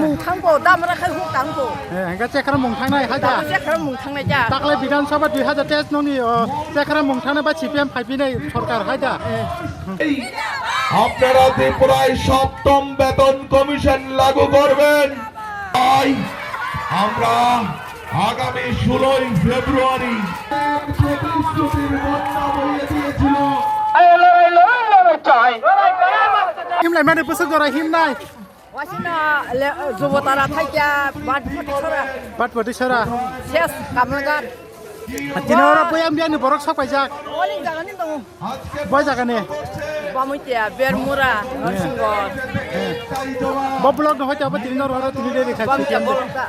মুং থাংবো দামরা খাই হুক থাংবো হেঙ্গা চেকরা মুং থাংনাই হাজা চেকরা মুং থাংনাই যা তাকলে বিধানসভা 2023 ননি চেকরা মুং থাংনা বা সিপিএম ফাইপিনাই সরকার হাজা আপনারা ত্রিপুরায় সপ্তম বেতন কমিশন লাগু করবেন তাই আমরা আগামী 16 ফেব্রুয়ারি প্রতিশ্রুতির বন্যা বইয়ে দিয়েছিল হিমলাই মানে বসক দরা হিমনাই ওয়াসিনা যুবতারা থাইকা বাট পটিছরা শেষ কামনাগার দিনরা বয়াম বিয়ানি বরক সাপাইজাক অনেক জায়গানি দङ বয় জাগানে বামুইতিয়া বেরমুরা নরসিংগড় ববলক ন হইতে আবার দিনর হরা তিনি দে দেখাই বামুইতিয়া বলকা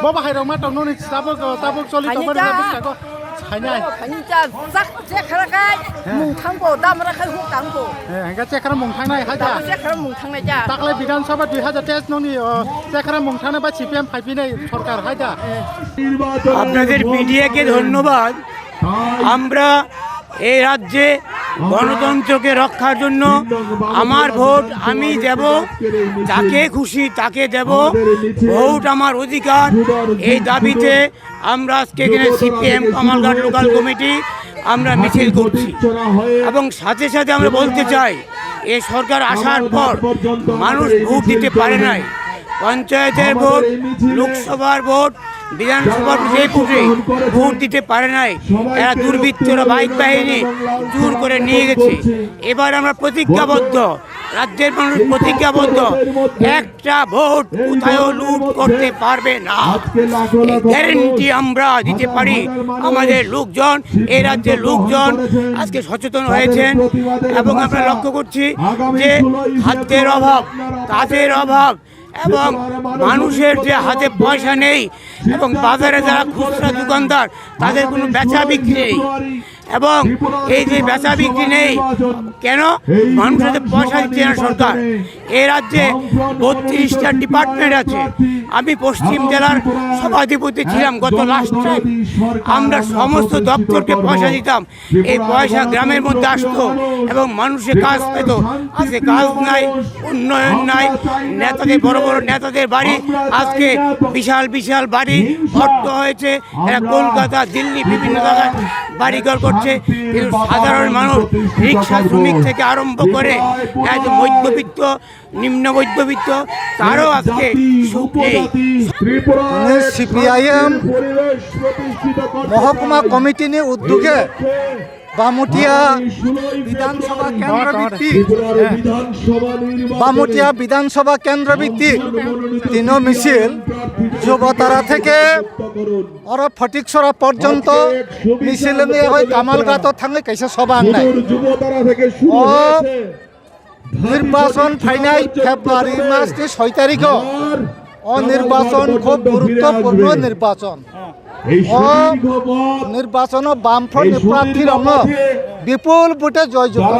ববা হাইরং মা টং ননি তাবক চলি তো বড় বিস্তাগো ছাইনাই ফাইনচা জাক চেকরাকাই মুং থাংবো দামরা খাই হুক থাংবো হেঙ্গা চেকরা মুং থাংনাই হাজা চেকরা মুং থাংনাই যা তাকলে বিধানসভা 2023 ননি চেকরা মুং থাংনা বা সিপিএম ফাইপিনাই সরকার হাজা আপনাদের মিডিয়াকে ধন্যবাদ। আমরা এই রাজ্যে গণতন্ত্রকে রক্ষার জন্য আমার ভোট আমি দেব, যাকে খুশি তাকে দেব, ভোট আমার অধিকার। এই দাবিতে আমরা আজকে এখানে সিপিএম কামালঘাট লোকাল কমিটি আমরা মিছিল করছি এবং সাথে সাথে আমরা বলতে চাই এই সরকার আসার পর মানুষ ভোট দিতে পারে নাই। পঞ্চায়েতের ভোট, লোকসভার ভোট, বিধানসভার সেই ভোটে ভোট দিতে পারে নাই। এরা দুর্বৃত্তরা বাইক বাহিনী জোর করে নিয়ে গেছে। এবার আমরা প্রতিজ্ঞাবদ্ধ, রাজ্যের মানুষ প্রতিজ্ঞাবদ্ধ, একটা ভোট কোথাও লুট করতে পারবে না। গ্যারেন্টি আমরা দিতে পারি। আমাদের লোকজন, এই রাজ্যের লোকজন আজকে সচেতন হয়েছেন এবং আমরা লক্ষ্য করছি যে খাদ্যের অভাব, কাজের অভাব এবং মানুষের যে হাতে পয়সা নেই এবং বাজারে যারা খুচরা দোকানদার তাদের কোনো বেচা বিক্রি নেই। এবং এই যে বেচা বিক্রি নেই কেন, মানুষের পয়সা দিচ্ছে না সরকার। এই রাজ্যে 32টা ডিপার্টমেন্ট আছে। আমি পশ্চিম জেলার সভাধিপতি ছিলাম গত লাস্ট টাইম। আমরা সমস্ত দপ্তরকে পয়সা দিতাম, এই পয়সা গ্রামের মধ্যে আসতো এবং মানুষের কাজ পেত। আজকে কাজ নাই, উন্নয়ন নাই। নেতাদের, বড় বড় নেতাদের বাড়ি আজকে বিশাল বিশাল বাড়ি অর্থ হয়েছে, এরা কলকাতা, দিল্লি বিভিন্ন জায়গায় বাড়িঘর করছে। কিন্তু সাধারণ মানুষ, রিক্সা শ্রমিক থেকে আরম্ভ করে মধ্যবিত্ত, নিম্ন মধ্যবিত্ত, তারও আজকে সুখ নেই। সিপিআইএম মহকুমা কমিটিনি উদ্যোগে বামুটিয়া বিধানসভা কেন্দ্র ভিত্তিক তিন মিছিল যুবতারা থেকে ফটিকছড়া পর্যন্ত মিছিল নিয়ে হয় কামালঘাট থাঙ্গে কাইসা সভা আননাই নির্বাচন ফাইনাল ফেব্রুয়ারি মাস 6 তারিখ নির্বাচন খুব গুরুত্বপূর্ণ নির্বাচন। নির্বাচন বামফ্রন্ট প্রার্থীর বিপুল ভোটে জয়যুক্ত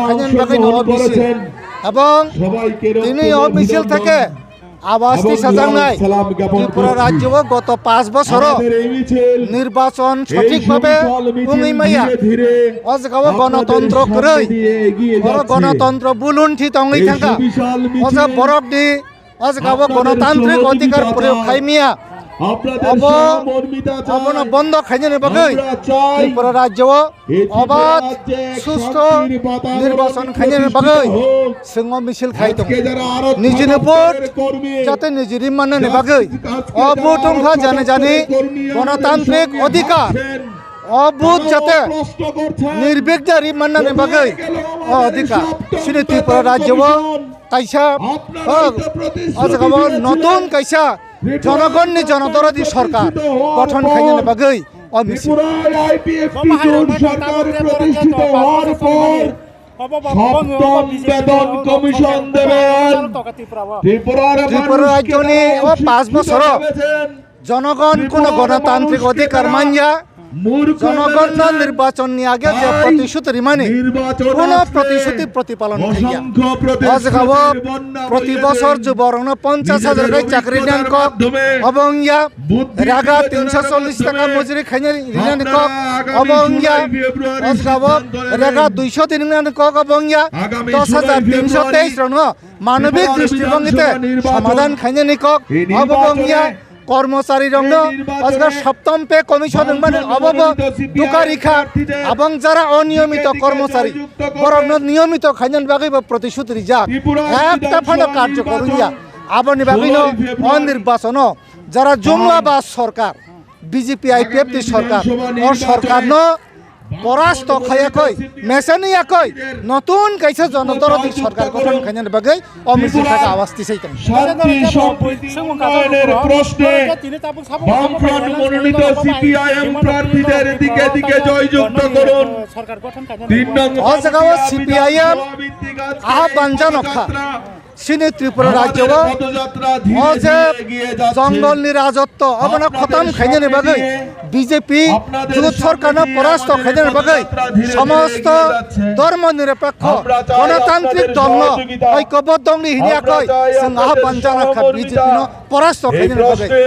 এবং তিনি মিছিল থেকে আওয়াজটি সাজানায় ত্রিপুরা রাজ্য গত 5 বছর নির্বাচন সঠিকভাবে উঙিমাইয়া অজগাও গণতন্ত্র করে গণতন্ত্র বুলুন্ঠি তঙ্গি থাকা অজা বরফ দি অজগাও গণতান্ত্রিক অধিকার প্রয়োগ খাইমিয়া বন্ধ খাইনে বাকি ত্রিপুরা রাজ্য অবাধ সুস্থ নির্বাচন খাইনে বাকি সিংহ মিছিল খাইতো নিজের ভোট যাতে নিজের মানে বাকি অভূতংহা জানে জানি গণতান্ত্রিক অধিকার অভূত যাতে নির্বিঘ্নে মাননে বাকি অধিকার সিনে ত্রিপুরা রাজ্য কাইসা নতুন কাইসা জনগণনি জনদরদি সরকার গঠন খাইনে বাকি ত্রিপুরা রাজ্যনি 5 বছর জনগণ কোন গণতান্ত্রিক অধিকার মানিয়া জনগণ নির্বাচন নিয়ে আগে যে প্রতিশ্রুতি মানে কোন প্রতিশ্রুতি প্রতিপালন খাইয়া অজগাব প্রতি বছর যুবরণ 50,000 চাকরি নেন কক এবং ইয়া রাগা 340 টাকা মজুরি খাইনে রিনেন কক এবং ইয়া অজগাব রাগা 203 নেন কক এবং ইয়া 10,323 রণ মানবিক দৃষ্টিভঙ্গিতে সমাধান খাইনে নিকক এবং ইয়া কর্মচারী রঙ আজকাল সপ্তম পে কমিশন মানে অভাব দুকারিখা এবং যারা অনিয়মিত কর্মচারী বরং নিয়মিত খাইন বাকি প্রতিশ্রুতি যাক একটা ফান্ড কার্যকর ইয়া আবনি বাকি অনির্বাচন যারা জুমলাবাদ সরকার বিজেপি আইপিএফটি সরকার ও সরকার পরাস্ত খায়াকই মেসেনিয়াকই নতুন কাইছে জনদরদি সরকার গঠন খাইন বাকি অমিছিল থেকে আওয়াজ দিছেই শান্তি সম্প্রীতি উন্নয়নের প্রশ্নে বামফ্রন্ট মনোনীত সিপিআইএম প্রার্থীদের দিকে দিকে জয়যুক্ত করুন। 3 নং অজগাও সিপিআইএম আহ্বান জানকা সিনে ত্রিপুরা রাজ্য অজে জঙ্গল রাজত্ব অবনা খতম খাইনে বাকি বিজেপি যুব সরকার পরাস্ত খাইনে বাকি সমস্ত ধর্ম নিরপেক্ষ গণতান্ত্রিক দল ঐক্যবদ্ধ হিনিয়াকই जों আহ্বান জানাকা বিজেপি পরাস্ত খাইনে বাকি